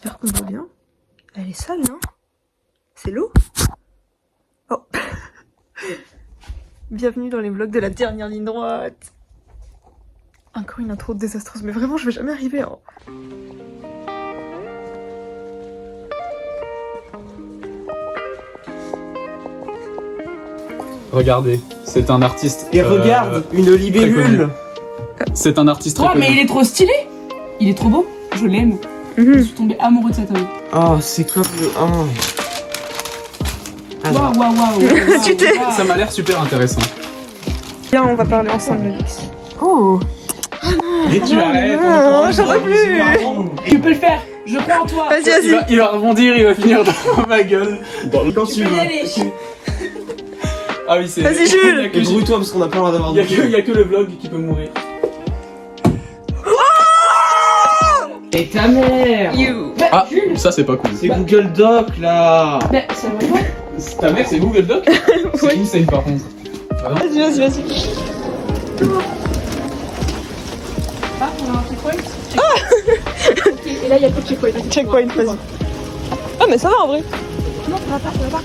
J'espère qu'on voit bien. Elle est sale, non? C'est l'eau? Oh. Bienvenue dans les vlogs de la dernière ligne droite. Encore une intro désastreuse, mais vraiment je vais jamais arriver. Hein. Regardez, c'est un artiste. Et regarde, une libellule. C'est un artiste très Oh, mais connu. il est trop stylé. Il est trop beau. Je l'aime. Je suis tombée amoureux de cet homme. Oh, c'est comme le 1. Waouh, waouh, waouh. Tu t'es- Ça m'a l'air super intéressant. Viens, on va parler ensemble, Alix. Oh. Et tu arrêtes. Non, j'en peux plus. Tu peux le faire. Je crois en toi. Vas-y, vas-y. Il va rebondir, il va finir dans ma gueule. Quand tu Tu peux y veux. aller. Ah oui, c'est. Vas-y, Jules. Il y a que- Et grouille-toi parce qu'on a pas le droit d'avoir il y a que le vlog qui peut mourir. Et ta mère. You. Bah, Ah, Jules. ça c'est pas cool. C'est Google Doc là. Bah, ça va pas. Ta mère c'est Google Doc? C'est Oui. insane par contre. Vraiment. Vas-y, vas-y. Ah, on a un checkpoint. Ok, et là, il y a plus de checkpoint. Checkpoint, vas-y. Ah, mais ça va en vrai. Non, ça va pas, ça va pas.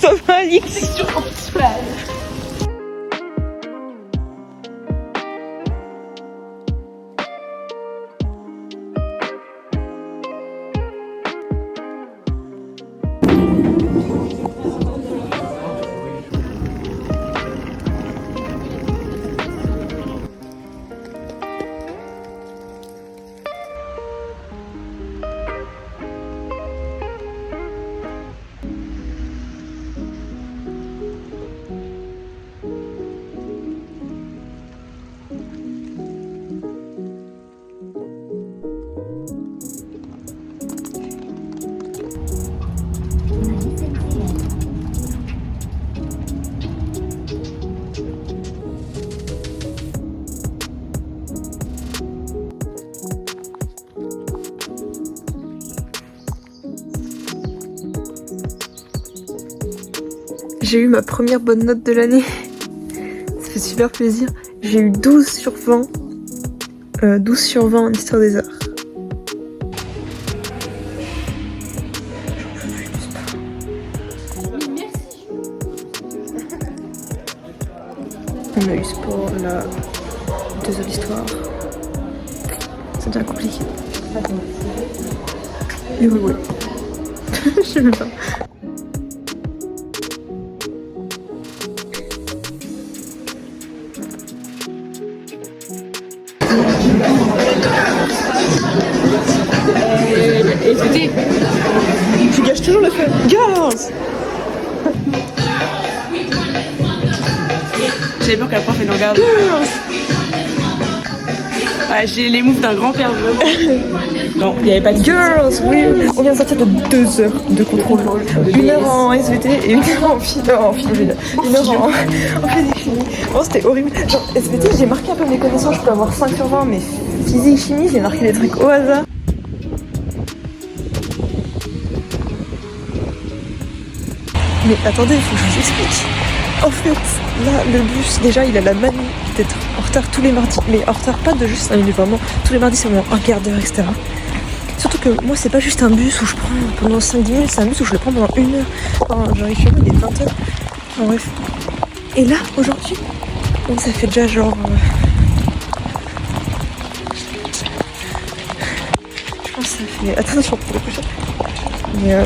Ça va, Alix. Section anti-splash. J'ai eu ma première bonne note de l'année. Ça fait super plaisir. J'ai eu 12 sur 20. 12 sur 20 en histoire des arts. On a eu sport, là, 2 heures d'histoire. C'est bien compliqué. Et oui, oui. Je sais même pas. Écoutez, Tu gâches toujours le feu. Girls! j'avais peur que la prof elle nous regarde. Ah, j'ai les moves d'un grand-père. Non, il n'y avait pas de Girls, oui. On vient de sortir de 2 heures de contrôle. 1 heure en SVT et 1 heure en philo. 1 heure en physique-chimie. Oh, c'était horrible. Genre, SVT, j'ai marqué un peu mes connaissances. Je peux avoir 5 sur 20, mais physique-chimie, j'ai marqué des trucs au hasard. Mais attendez, il faut que je vous explique. En fait, là, le bus, déjà, il a la manie d'être en retard tous les mardis. Mais en retard, pas de juste 1 minute, vraiment. Tous les mardis, c'est vraiment un quart d'heure, etc. Surtout que moi, c'est pas juste un bus où je prends pendant 5-10 minutes, c'est un bus où je le prends pendant 1 heure. Enfin, j'arrive chez moi, il est 20h. Enfin, bref. Et là, aujourd'hui, bon, ça fait déjà genre. Je pense que ça fait. Attention pour le coucher. Mais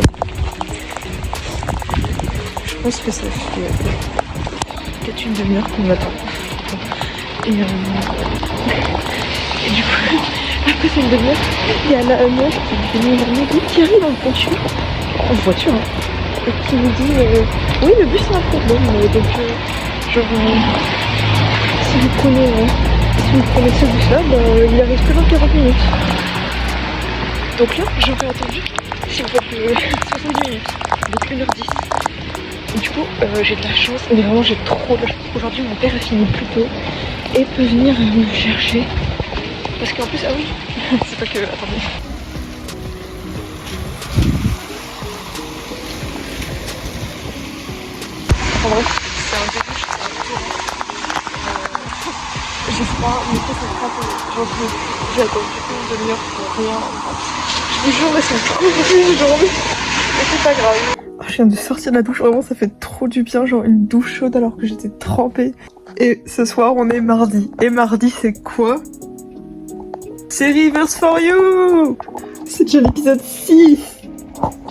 je pense que ça fait peut-être une demi-heure qu'on m'attend. Et du coup, après cette demi-heure, il y a la meuf qui est venue qui arrive en voiture, hein, et qui nous dit oui, le bus a un problème, donc genre si vous prenez ce bus-là, il arrive que dans 40 minutes. Donc là, j'aurais attendu s'il vous plaît 70 minutes, donc 1h10. Du coup, j'ai de la chance, mais vraiment j'ai trop de chance. Aujourd'hui, mon père a fini plus tôt et peut venir me chercher. Parce qu'en plus, ah oui, c'est pas que. Attendez. En vrai, c'est un début, j'ai froid, mais ça c'est pas j'en peux plus. J'ai attendu une demi-heure pour rien. Je vous jure, elles sont trop rouges, genre, mais c'est pas grave. Je viens de sortir de la douche, vraiment ça fait trop du bien, genre une douche chaude alors que j'étais trempée. Et ce soir on est mardi. Et mardi c'est quoi? C'est Rivers for You! C'est déjà l'épisode 6!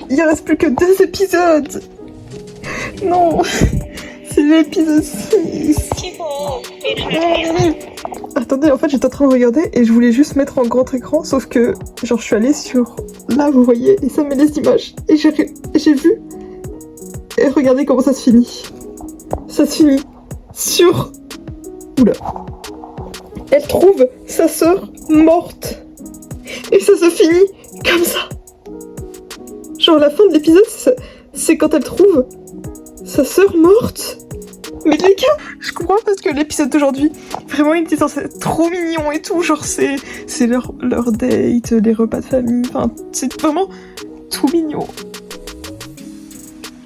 Il reste plus que 2 épisodes! Non! C'est l'épisode 6! Attendez, en fait j'étais en train de regarder et je voulais juste mettre en grand écran, sauf que genre je suis allée sur là, vous voyez, et ça met les images. Et j'ai vu. Et regardez comment ça se finit. Ça se finit sur... Oula. Elle trouve sa sœur morte. Et ça se finit comme ça. Genre la fin de l'épisode, c'est quand elle trouve sa sœur morte. Mais les gars, je comprends parce que l'épisode d'aujourd'hui, vraiment il était censé être trop mignon et tout. Genre c'est leur date, les repas de famille, enfin c'est vraiment tout mignon.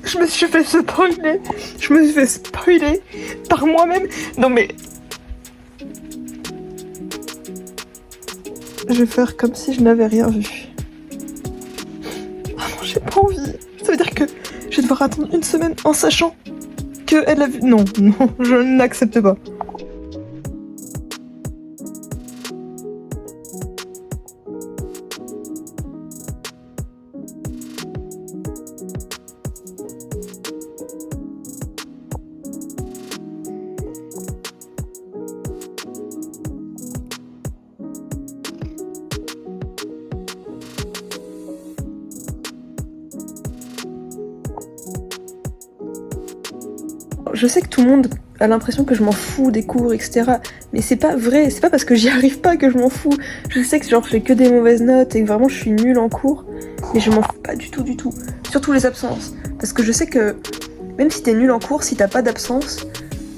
Je me suis fait spoiler. Je me suis fait spoiler par moi-même. Non mais... Je vais faire comme si je n'avais rien vu. Ah non, j'ai pas envie. Ça veut dire que je vais devoir attendre une semaine en sachant qu'elle a vu... Non, non, je n'accepte pas. Je sais que tout le monde a l'impression que je m'en fous des cours, etc. Mais c'est pas vrai, c'est pas parce que j'y arrive pas que je m'en fous. Je sais que genre je fais que des mauvaises notes et que vraiment je suis nulle en cours, mais je m'en fous pas du tout. Surtout les absences. Parce que je sais que même si t'es nul en cours, si t'as pas d'absence,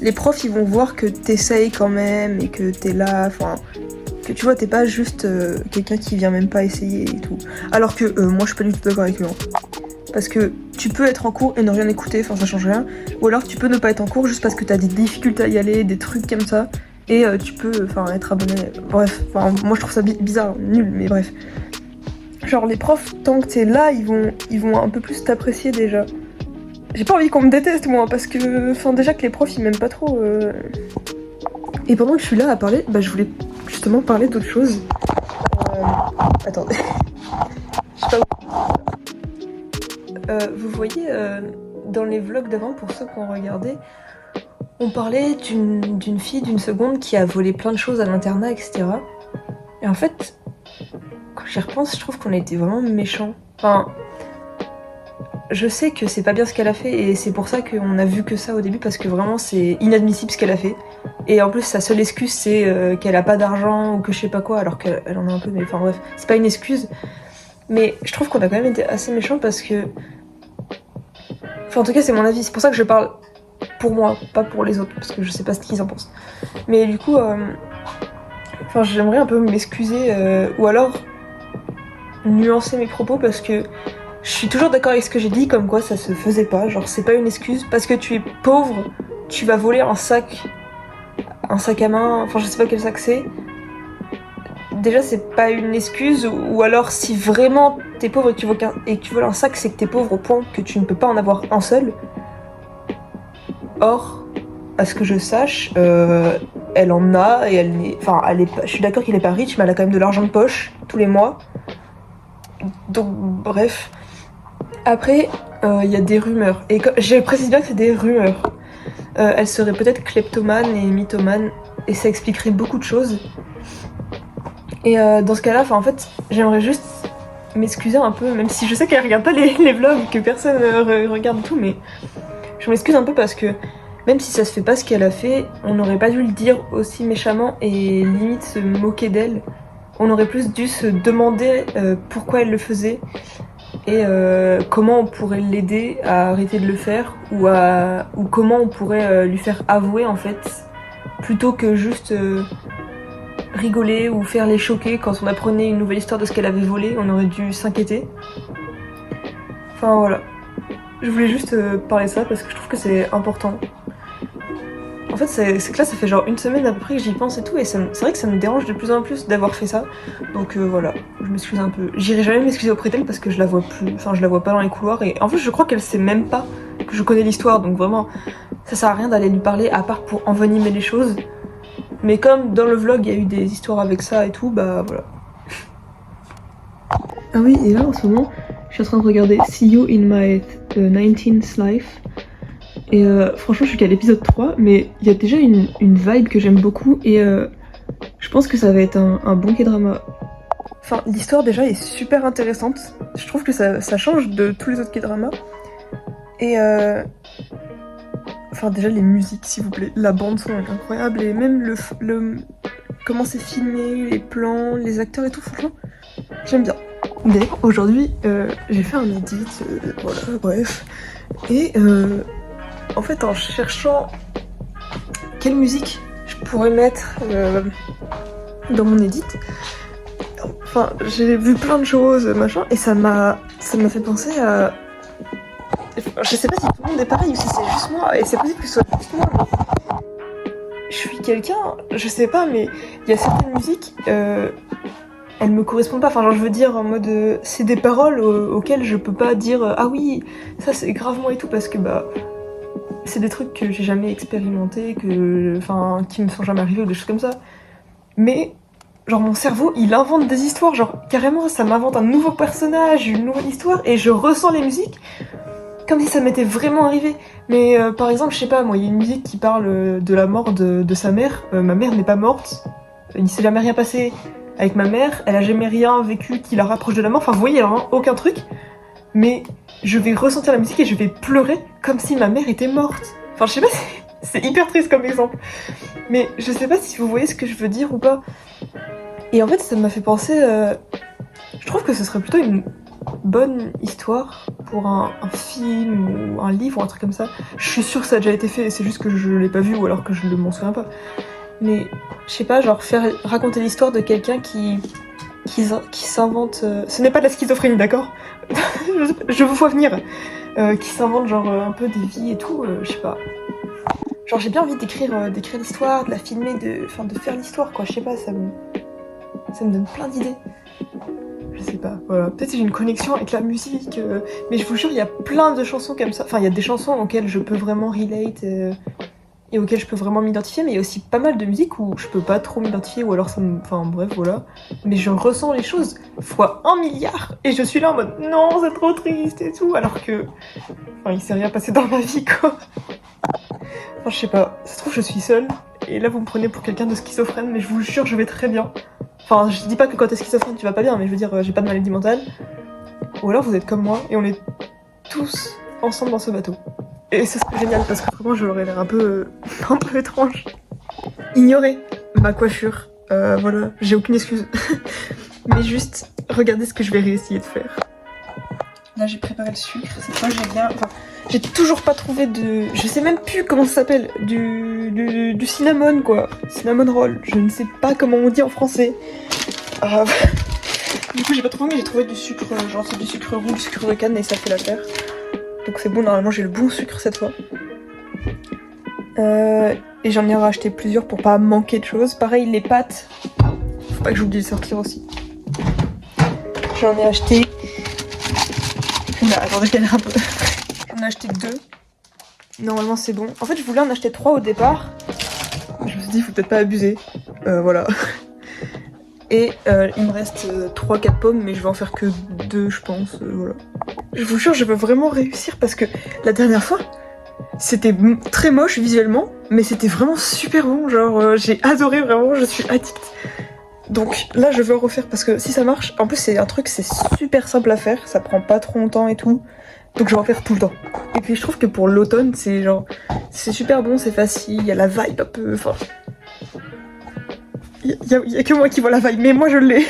les profs ils vont voir que t'essayes quand même et que t'es là, enfin... Que tu vois, t'es pas juste quelqu'un qui vient même pas essayer et tout. Alors que moi je suis pas du tout d'accord avec eux. Parce que tu peux être en cours et ne rien écouter, enfin ça change rien. Ou alors tu peux ne pas être en cours juste parce que t'as des difficultés à y aller, des trucs comme ça. Et tu peux être abonné. Bref, moi je trouve ça bizarre, nul, mais bref. Genre les profs, tant que t'es là, ils vont un peu plus t'apprécier déjà. J'ai pas envie qu'on me déteste moi, parce que déjà que les profs ils m'aiment pas trop. Et pendant que je suis là à parler, je voulais justement parler d'autre chose. Attendez. Je sais pas où... vous voyez, dans les vlogs d'avant, pour ceux qui ont regardé, on parlait d'une fille d'une seconde qui a volé plein de choses à l'internat, etc. Et en fait, quand j'y repense, je trouve qu'on a été vraiment méchants. Enfin, je sais que c'est pas bien ce qu'elle a fait et c'est pour ça qu'on a vu que ça au début, parce que vraiment c'est inadmissible ce qu'elle a fait. Et en plus, sa seule excuse c'est qu'elle a pas d'argent ou que je sais pas quoi, alors qu'elle en a un peu, mais enfin bref, c'est pas une excuse. Mais je trouve qu'on a quand même été assez méchants parce que... Enfin, en tout cas, c'est mon avis. C'est pour ça que je parle pour moi, pas pour les autres, parce que je sais pas ce qu'ils en pensent. Mais du coup, j'aimerais un peu m'excuser, ou alors nuancer mes propos, parce que je suis toujours d'accord avec ce que j'ai dit, comme quoi ça se faisait pas. Genre, c'est pas une excuse. Parce que tu es pauvre, tu vas voler un sac à main, enfin, je sais pas quel sac c'est. Déjà c'est pas une excuse, ou alors si vraiment t'es pauvre et que tu voles un sac, c'est que t'es pauvre au point que tu ne peux pas en avoir un seul. Or, à ce que je sache, elle en a et je suis d'accord qu'elle est pas riche, mais elle a quand même de l'argent de poche tous les mois. Donc bref. Après, il y a des rumeurs, et je précise bien que c'est des rumeurs. Elle serait peut-être kleptomane et mythomane, et ça expliquerait beaucoup de choses. Et dans ce cas-là, en fait, j'aimerais juste m'excuser un peu, même si je sais qu'elle regarde pas les vlogs, que personne regarde tout, mais je m'excuse un peu parce que même si ça se fait pas ce qu'elle a fait, on n'aurait pas dû le dire aussi méchamment et limite se moquer d'elle. On aurait plus dû se demander pourquoi elle le faisait et comment on pourrait l'aider à arrêter de le faire, ou comment on pourrait lui faire avouer en fait, plutôt que juste... rigoler ou faire les choquer quand on apprenait une nouvelle histoire de ce qu'elle avait volé. On aurait dû s'inquiéter. Enfin voilà. Je voulais juste parler de ça parce que je trouve que c'est important. En fait, c'est que là, ça fait genre une semaine à peu près que j'y pense et tout, et c'est vrai que ça me dérange de plus en plus d'avoir fait ça. Donc voilà, je m'excuse un peu. J'irai jamais m'excuser auprès d'elle parce que je la vois plus, enfin je la vois pas dans les couloirs, et en fait je crois qu'elle sait même pas que je connais l'histoire, donc vraiment, ça sert à rien d'aller lui parler à part pour envenimer les choses. Mais comme dans le vlog il y a eu des histoires avec ça et tout, bah voilà. Ah oui, et là en ce moment, je suis en train de regarder See You in My 19th Life. Et franchement, je suis qu'à l'épisode 3, mais il y a déjà une vibe que j'aime beaucoup, et je pense que ça va être un bon K-drama. Enfin, l'histoire déjà est super intéressante. Je trouve que ça change de tous les autres K-dramas. Et enfin, déjà les musiques, s'il vous plaît. La bande son est incroyable, et même le comment c'est filmé, les plans, les acteurs et tout, franchement, j'aime bien. D'ailleurs, aujourd'hui, j'ai fait un edit, voilà, bref. Et en fait, en cherchant quelle musique je pourrais mettre dans mon edit, enfin, j'ai vu plein de choses, machin, et ça m'a fait penser à... Je sais pas si tout le monde est pareil ou si c'est juste moi, et c'est possible que ce soit juste moi, mais... Je suis quelqu'un, je sais pas, mais il y a certaines musiques, elles me correspondent pas, enfin genre je veux dire en mode... c'est des paroles auxquelles je peux pas dire ah oui, ça c'est grave moi et tout, parce que bah... c'est des trucs que j'ai jamais expérimenté, enfin, qui me sont jamais arrivés ou des choses comme ça. Mais, genre, mon cerveau, il invente des histoires, genre, carrément, ça m'invente un nouveau personnage, une nouvelle histoire, et je ressens les musiques comme si ça m'était vraiment arrivé. Mais, par exemple, je sais pas, moi, il y a une musique qui parle de la mort de sa mère. Ma mère n'est pas morte, il ne s'est jamais rien passé avec ma mère, elle a jamais rien vécu qui la rapproche de la mort, enfin, vous voyez, alors, aucun truc. Mais je vais ressentir la musique et je vais pleurer comme si ma mère était morte. Enfin, je sais pas, c'est hyper triste comme exemple. Mais je sais pas si vous voyez ce que je veux dire ou pas. Et en fait, ça m'a fait penser... je trouve que ce serait plutôt une bonne histoire pour un film ou un livre ou un truc comme ça. Je suis sûre que ça a déjà été fait, c'est juste que je l'ai pas vu ou alors que je ne m'en souviens pas. Mais, je sais pas, genre raconter l'histoire de quelqu'un qui s'invente... ce n'est pas de la schizophrénie, d'accord? Je vous vois venir. Qui s'invente genre un peu des vies et tout, je sais pas. Genre j'ai bien envie d'écrire l'histoire, de la filmer, de faire l'histoire quoi, je sais pas, ça me donne plein d'idées. Je sais pas, voilà. Peut-être que j'ai une connexion avec la musique, mais je vous jure, il y a plein de chansons comme ça. Enfin, il y a des chansons auxquelles je peux vraiment relate et auxquelles je peux vraiment m'identifier, mais il y a aussi pas mal de musique où je peux pas trop m'identifier, ou alors ça me... Enfin bref, voilà. Mais je ressens les choses fois 1 milliard, et je suis là en mode non, c'est trop triste et tout, alors que... Enfin, il s'est rien passé dans ma vie, quoi. Enfin, je sais pas, ça se trouve je suis seule, et là vous me prenez pour quelqu'un de schizophrène, mais je vous jure, je vais très bien. Enfin, je dis pas que quand t'es schizophrène tu vas pas bien, mais je veux dire, j'ai pas de maladie mentale. Ou alors vous êtes comme moi, et on est tous ensemble dans ce bateau. Et ce serait génial, parce que vraiment j'aurais l'air un peu étrange. Ignorez ma coiffure, voilà, j'ai aucune excuse. Mais juste, regardez ce que je vais réessayer de faire. Là j'ai préparé le sucre, cette fois j'ai bien... Enfin, j'ai toujours pas trouvé de... Je sais même plus comment ça s'appelle, du cinnamon quoi. Cinnamon roll, je ne sais pas comment on dit en français. Du coup j'ai pas trouvé, mais j'ai trouvé du sucre, genre c'est du sucre roux, du sucre de canne, et ça fait l'affaire. Donc c'est bon, normalement j'ai le bon sucre cette fois. Et j'en ai racheté plusieurs pour pas manquer de choses. Pareil, les pâtes, faut pas que j'oublie de sortir aussi. J'en ai acheté... Oula, attendez, je galère un peu. J'en ai acheté 2. Normalement c'est bon. En fait je voulais en acheter 3 au départ. Je me suis dit faut peut-être pas abuser. Voilà. Et il me reste 3-4 pommes, mais je vais en faire que 2 je pense, voilà. Je vous jure, je veux vraiment réussir parce que la dernière fois, c'était très moche visuellement, mais c'était vraiment super bon, genre j'ai adoré vraiment, je suis addict. Donc là je veux en refaire parce que si ça marche, en plus c'est un truc, c'est super simple à faire, ça prend pas trop longtemps et tout, donc je vais en faire tout le temps. Et puis je trouve que pour l'automne, c'est genre, c'est super bon, c'est facile, il y a la vibe un peu, enfin... Il y a que moi qui vois la vibe, mais moi je l'ai.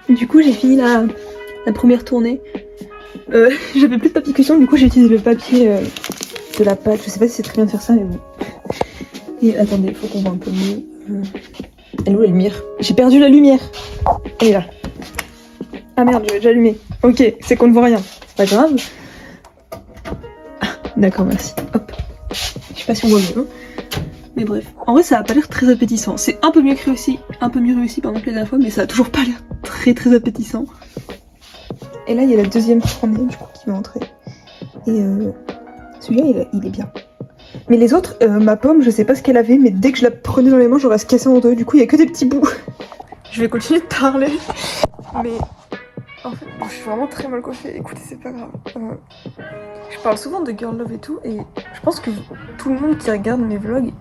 Du coup j'ai fini la première tournée. J'avais plus de papier cuisson, du coup j'ai utilisé le papier de la pâte. Je sais pas si c'est très bien de faire ça, mais bon. Et attendez, faut qu'on voit un peu mieux. Elle est où la lumière? J'ai perdu la lumière. Elle est là. Ah merde, je l'ai déjà allumée. Ok, c'est qu'on ne voit rien. C'est pas grave. Ah, d'accord, merci. Hop. Je sais pas si on voit mieux. Hein. Mais bref. En vrai, ça a pas l'air très appétissant. C'est un peu mieux réussi pardon, que la dernière fois, mais ça a toujours pas l'air très appétissant. Et là, il y a la deuxième fournée, je crois, qui va entrer. Et celui-là, il est bien. Mais les autres, ma pomme, je sais pas ce qu'elle avait, mais dès que je la prenais dans les mains, j'aurais se casser en deux. Du coup, il y a que des petits bouts. Je vais continuer de parler. Mais en fait, je suis vraiment très mal coiffée. Écoutez, c'est pas grave. Je parle souvent de girl love et tout, et je pense que tout le monde qui regarde mes vlogs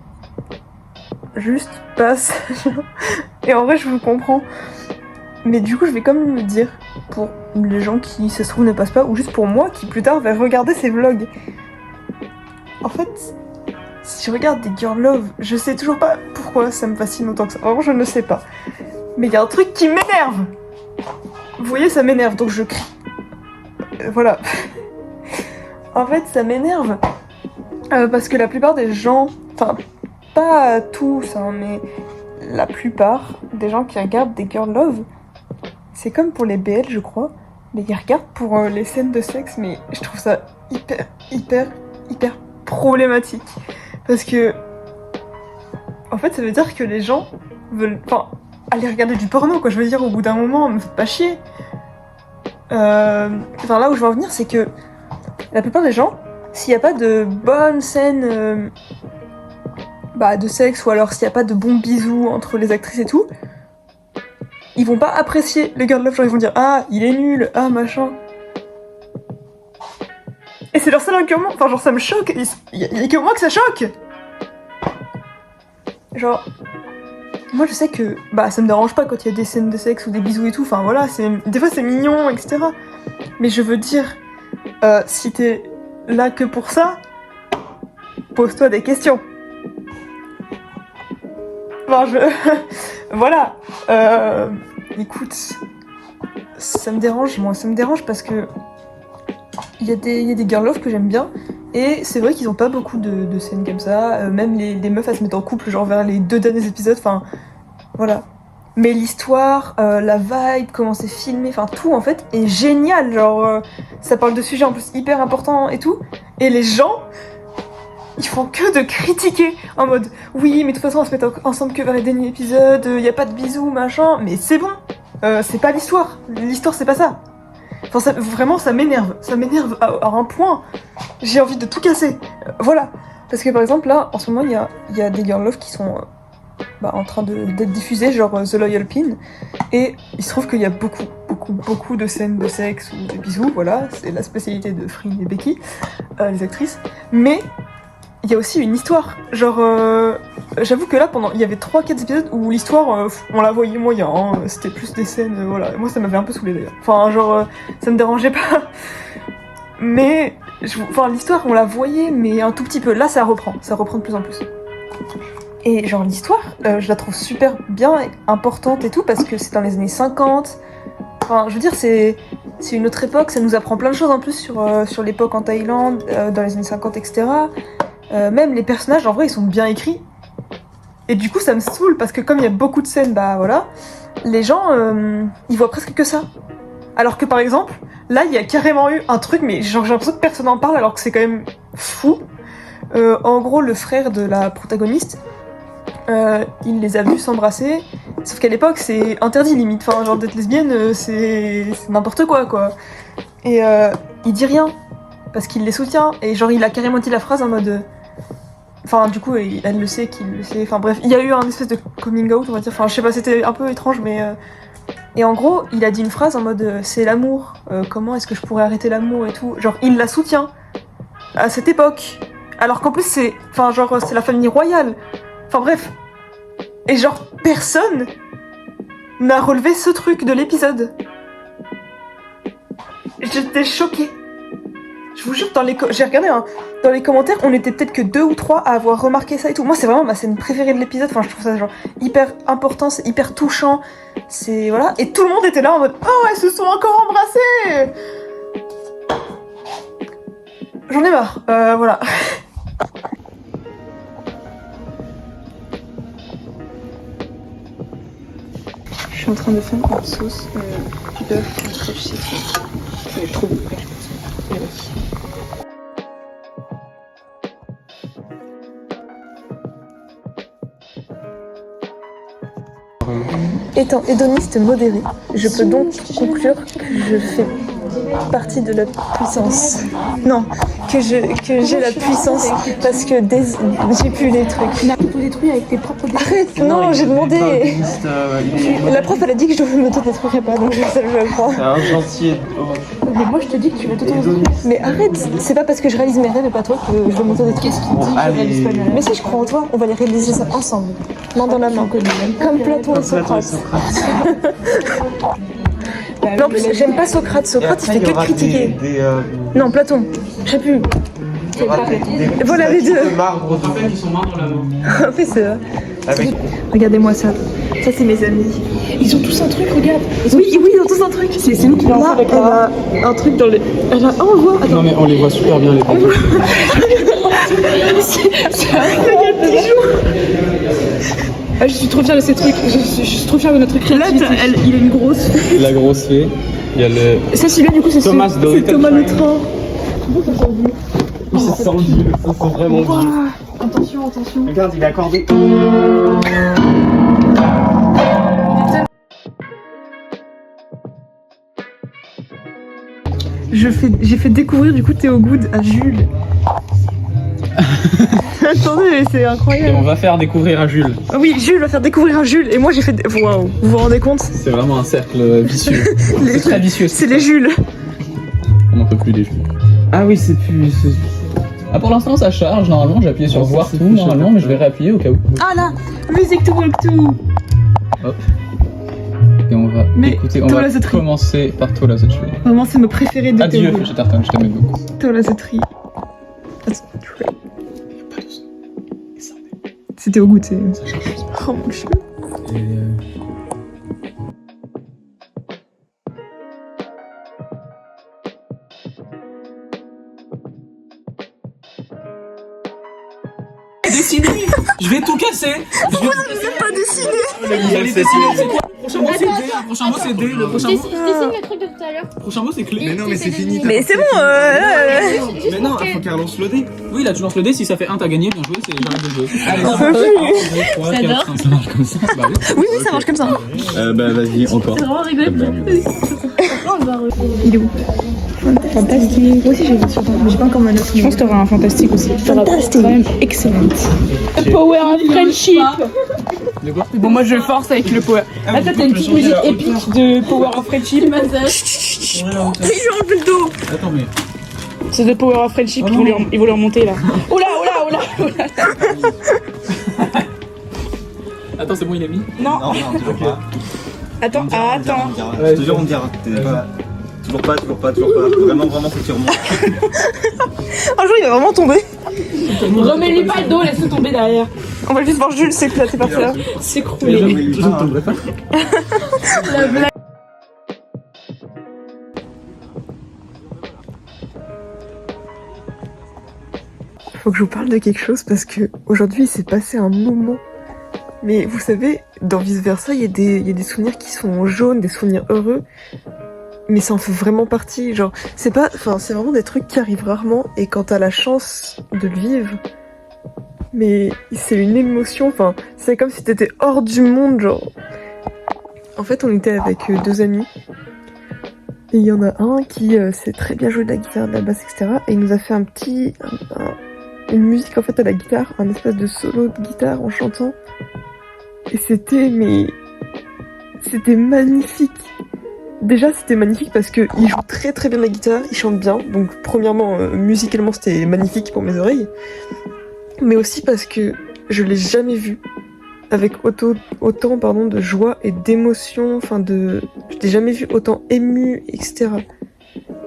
juste passe. Et en vrai, je vous comprends. Mais du coup, je vais quand même le dire pour les gens qui, ça se trouve, ne passent pas, ou juste pour moi qui plus tard va regarder ces vlogs. En fait, si je regarde des girl love, je sais toujours pas pourquoi ça me fascine autant que ça. Vraiment, je ne sais pas. Mais il y a un truc qui m'énerve. Vous voyez, ça m'énerve, donc je crie. Voilà. En fait, ça m'énerve parce que la plupart des gens, enfin, pas tous, hein, mais la plupart des gens qui regardent des girl love, c'est comme pour les BL, je crois, mais ils regardent pour les scènes de sexe, mais je trouve ça hyper problématique. Parce que, en fait, ça veut dire que les gens veulent, enfin, aller regarder du porno, quoi. Je veux dire, au bout d'un moment, me faites pas chier. Enfin, là où je veux en venir, c'est que la plupart des gens, s'il n'y a pas de bonnes scènes de sexe, ou alors s'il n'y a pas de bons bisous entre les actrices et tout, ils vont pas apprécier le girl love, genre ils vont dire ah il est nul, ah machin. Et c'est leur seul argument, enfin genre ça me choque, il y a que moi que ça choque. Genre, moi je sais que ça me dérange pas quand il y a des scènes de sexe ou des bisous et tout, enfin voilà, des fois c'est mignon, etc. Mais je veux dire, si t'es là que pour ça, pose-toi des questions. Enfin, voilà. Écoute, ça me dérange, moi, ça me dérange parce que il y a des girl love que j'aime bien, et c'est vrai qu'ils ont pas beaucoup de scènes comme ça, même les meufs, elles se mettent en couple, genre vers les 2 derniers épisodes, enfin, voilà. Mais l'histoire, la vibe, comment c'est filmé, enfin tout en fait est génial, genre ça parle de sujets en plus hyper importants et tout, et les gens, ils font que de critiquer en mode oui mais de toute façon on se met ensemble que vers les derniers épisodes, y a pas de bisous machin, mais c'est bon, c'est pas l'histoire c'est pas ça. Enfin vraiment ça m'énerve à un point, j'ai envie de tout casser, voilà. Parce que par exemple là en ce moment il y a des girl love qui sont en train d'être diffusées, genre The Loyal Pin, et il se trouve qu'il y a beaucoup de scènes de sexe ou de bisous, voilà, c'est la spécialité de Free et Becky, les actrices, mais il y a aussi une histoire, genre j'avoue que là il y avait 3-4 épisodes où l'histoire on la voyait moyen, hein, c'était plus des scènes, voilà, moi ça m'avait un peu saoulé d'ailleurs, enfin genre ça me dérangeait pas, mais l'histoire on la voyait mais un tout petit peu, là ça reprend de plus en plus. Et genre l'histoire, je la trouve super bien, importante et tout, parce que c'est dans les années 50, enfin je veux dire c'est une autre époque, ça nous apprend plein de choses en plus sur l'époque en Thaïlande, dans les années 50, etc. Même les personnages en vrai ils sont bien écrits, et du coup ça me saoule parce que comme il y a beaucoup de scènes, voilà, les gens ils voient presque que ça, alors que par exemple là il y a carrément eu un truc, mais genre j'ai l'impression que personne n'en parle alors que c'est quand même fou. En gros le frère de la protagoniste, il les a vus s'embrasser, sauf qu'à l'époque c'est interdit limite, enfin genre d'être lesbienne c'est n'importe quoi. Et il dit rien parce qu'il les soutient, et genre il a carrément dit la phrase en mode enfin du coup elle le sait qu'il le sait, enfin bref il y a eu un espèce de coming out on va dire, enfin je sais pas, c'était un peu étrange, mais et en gros il a dit une phrase en mode c'est l'amour, comment est-ce que je pourrais arrêter l'amour et tout, genre il la soutient à cette époque, alors qu'en plus c'est la famille royale. Enfin bref, et genre personne n'a relevé ce truc de l'épisode. J'étais choquée. Je vous jure, j'ai regardé dans les commentaires, on était peut-être que 2 ou 3 à avoir remarqué ça et tout. Moi c'est vraiment ma scène préférée de l'épisode, enfin je trouve ça genre hyper important, c'est hyper touchant, c'est voilà. Et tout le monde était là en mode oh elles se sont encore embrassées. J'en ai marre, voilà. suis en train de faire une sauce bœuf en crèche citron. Ça va être trop bon. Étant hédoniste modéré, je peux donc conclure que je fais partie de la puissance. Non, que j'ai la puissance parce que j'ai pu les trucs. Tu n'as tout détruit avec tes propres détruits. Arrête, non, j'ai demandé. La prof elle a dit que je ne m'auto-détruirais pas, donc ça je le crois. C'est un gentil. Mais moi je te dis que tu vas t'auto-détruire. Mais arrête, c'est pas parce que je réalise mes rêves et pas toi que je vais m'auto-détruire. Qu'est-ce qu'il dit? Je réalise pas mes rêves. Mais si, je crois en toi, on va les réaliser ça ensemble, main dans la main, comme Platon et Socrate. Mais en plus, j'aime pas Socrate. Socrate, il fait que critiquer. Non, Platon. Je sais plus. Voilà les deux. De marbre En fait, ils sont main dans la main. En fait, c'est vrai. avec. Regardez-moi ça. Ça, c'est mes amis. Ils ont tous un truc, regarde. Oui, ils ont tous un truc. C'est nous qui l'avons fait Là, avec elle Lara. a un truc dans les. Elle a. Oh, on voit. Attends. Non, mais on les voit super bien, les deux. Ah, je suis trop fière de ces trucs. Je suis trop fière de notre créativité. Là, il a une grosse. La grosse fée. Il y a le. Ça, celui-là, du coup, c'est Thomas C'est Doyle. Thomas le train. Ça sent vieux, ça sent vraiment vieux. Attention. Regarde, il est accordé. J'ai fait découvrir du coup Théo Good à Jules. Attendez, mais c'est Et incroyable. on va faire découvrir à Jules. Ah oui, Jules va faire découvrir à Jules et moi j'ai fait. Waouh, vous vous rendez compte? C'est vraiment un cercle vicieux. C'est très vicieux. C'est les Jules. On n'en peut plus des Jules. Ah oui, c'est plus. Ah, pour l'instant, ça charge. Normalement, j'ai appuyé sur Ça, voir c'est tout, plus normalement, cher. mais je vais réappuyer au cas où. Ah là, musique to walk to. Hop. Et on va Mais écouter. On Tola va Zetri. commencer par Tola Zetri. Vraiment, c'est nos préférés de Adieu, Théo Good. je t'attends, je t'aime beaucoup. Tola Zetri. C'est Théo Good, c'est. Oh mon chien. Dessiner. Je vais tout casser. Vous n'êtes pas dessiné. Vous allez dessiner. C'est quoi? Le prochain mot c'est D. Le prochain mot c'est D. Le prochain Je mot. dessine le truc de tout à l'heure. Le prochain mot c'est clé. Mais non, mais c'est fini. Mais c'est bon, Mais non, il faut qu'elle lance le dé. Oui, là tu lances le dé. Si ça fait 1, t'as gagné. Bien joué. C'est j'arrête de jouer. Allez, on peut plus. 3, 4, 5. Ça marche comme ça. Bah oui. Oui, ça marche comme ça. Bah vas-y, encore. C'est vraiment rigolo. Il est où? Fantastique. Moi aussi j'ai vu sur toi, mais j'ai pas encore ma note. Je pense que t'auras un fantastique aussi. Fantastique. Quand même excellente. Power of Friendship. De quoi? Bon, moi je force avec le Power. Ah, toi t'as une petite musique épique de Power of Friendship. Oui, je vais enlever le dos. Attends, mais. C'est de Power of Friendship, ils vont leur monter là. Oula. Attends, c'est bon, il a mis. Non, Non, toujours pas. attends. Je te jure, on me dira. Toujours pas. Vraiment, faut que tu remontes. Un jour il va vraiment tomber. Remets-lui pas le dos, laisse-le tomber derrière. On va juste voir Jules s'éclater par terre. S'écrouler. Oui, Je ne tomberai pas. Faut que je vous parle de quelque chose parce que aujourd'hui il s'est passé un moment. Mais vous savez, dans Vice Versa, il y a des souvenirs qui sont jaunes, des souvenirs heureux. Mais ça en fait vraiment partie. Genre, c'est vraiment des trucs qui arrivent rarement. Et quand t'as la chance de le vivre, mais c'est une émotion. Enfin, c'est comme si t'étais hors du monde, genre. En fait, on était avec deux amis. Et il y en a un qui sait très bien jouer de la guitare, de la basse, etc. Et il nous a fait une musique en fait à la guitare, un espèce de solo de guitare en chantant. Et c'était magnifique. Déjà c'était magnifique parce que il joue très très bien de la guitare, il chante bien. Donc premièrement musicalement c'était magnifique pour mes oreilles. Mais aussi parce que je l'ai jamais vu avec autant de joie et d'émotion, je l'ai jamais vu autant ému, etc.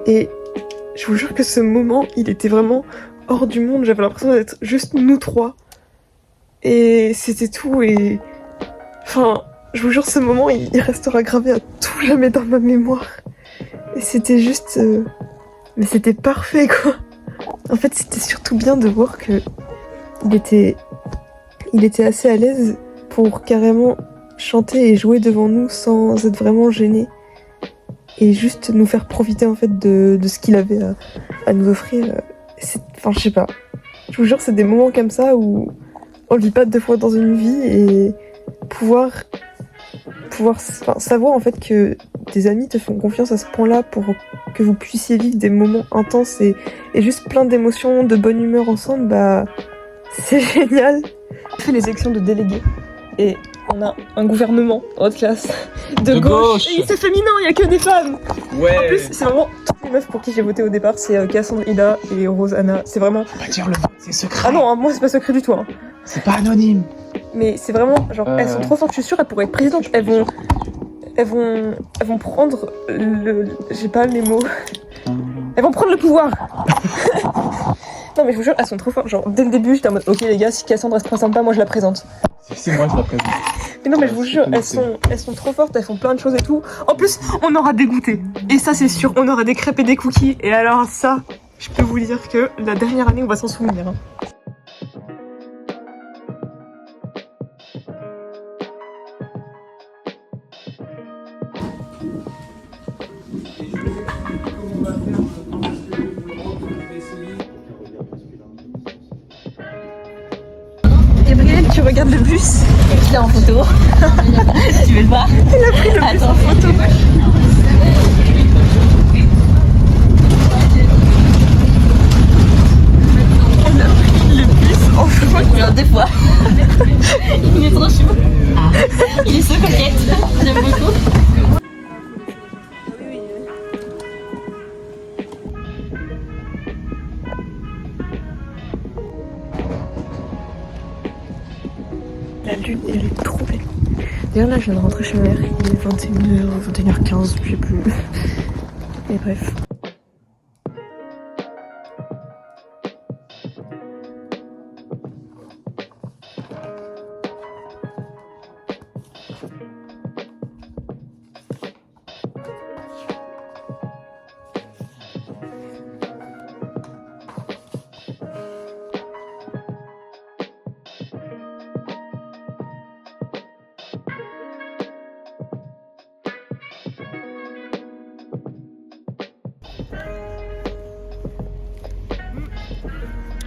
Et je vous jure que ce moment, il était vraiment hors du monde, j'avais l'impression d'être juste nous trois. Et c'était tout, et... je vous jure, ce moment, il restera gravé à tout jamais dans ma mémoire. Et c'était juste... Mais c'était parfait, quoi. En fait, c'était surtout bien de voir que... Il était assez à l'aise pour carrément chanter et jouer devant nous sans être vraiment gêné. Et juste nous faire profiter en fait de ce qu'il avait à nous offrir. Enfin, je sais pas. Je vous jure, c'est des moments comme ça où on le vit pas 2 fois dans une vie et pouvoir savoir en fait que tes amis te font confiance à ce point-là pour que vous puissiez vivre des moments intenses et juste plein d'émotions, de bonne humeur ensemble, bah c'est génial. On fait les élections de délégués et on a un gouvernement en haute classe de gauche. Et c'est féminin, il y a que des femmes. Ouais. En plus, c'est vraiment toutes les meufs pour qui j'ai voté au départ, c'est Cassandre Ida et Rose Anna. C'est vraiment. On va dire le vote, c'est secret. Ah non, hein, moi c'est pas secret du tout. Hein. C'est pas anonyme. Mais c'est vraiment genre elles sont trop fortes, je suis sûre, elles pourraient être présidentes. Elles vont prendre le. J'ai pas les mots. Elles vont prendre le pouvoir. Non mais je vous jure, elles sont trop fortes. Genre dès le début, j'étais en mode ok les gars, si Cassandre elle se présente pas, moi je la présente. C'est moi, je la présente. Mais non mais je vous jure, elles sont trop fortes, elles font plein de choses et tout. En plus, on aura des goûters. Et ça c'est sûr, on aura des crêpes et des cookies. Et alors ça, je peux vous dire que la dernière année, on va s'en souvenir. Hein. Gabriel, tu regardes le bus? Je l'ai en photo. Tu veux le voir? Elle a pris le bus en photo. Elle a pris le bus en photo. Alors 2 fois. Il est trop chou. Il est so coquette. J'aime beaucoup. La lune, elle est trop belle. D'ailleurs là, je viens de rentrer chez ma mère. Il est 21h, 21h15, je sais plus. Et bref.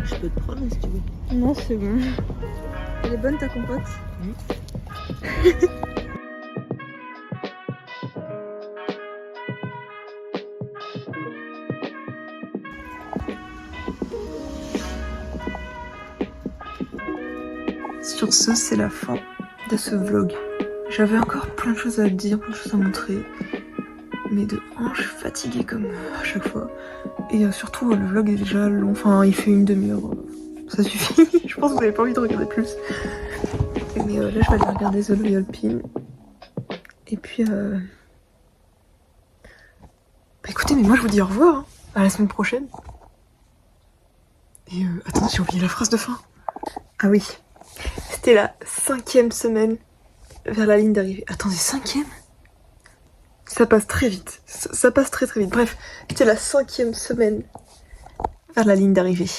Je peux te prendre si tu veux. Non, c'est bon. Elle est bonne ta compote? Sur ce, c'est la fin de ce vlog. J'avais encore plein de choses à dire, plein de choses à montrer. Mais de je suis fatiguée comme à chaque fois. Et surtout, le vlog est déjà long. Enfin, il fait une demi-heure. Ça suffit. Je pense que vous n'avez pas envie de regarder plus. Mais là, je vais aller regarder The Loyal Pin. Et puis, bah, écoutez, mais moi, je vous dis au revoir. Hein. À la semaine prochaine. Et attendez, j'ai oublié la phrase de fin. Ah oui. C'était la 5e semaine vers la ligne d'arrivée. Attendez, 5e? Ça passe très vite. Ça passe très très vite. Bref, c'était la 5e semaine vers la ligne d'arrivée.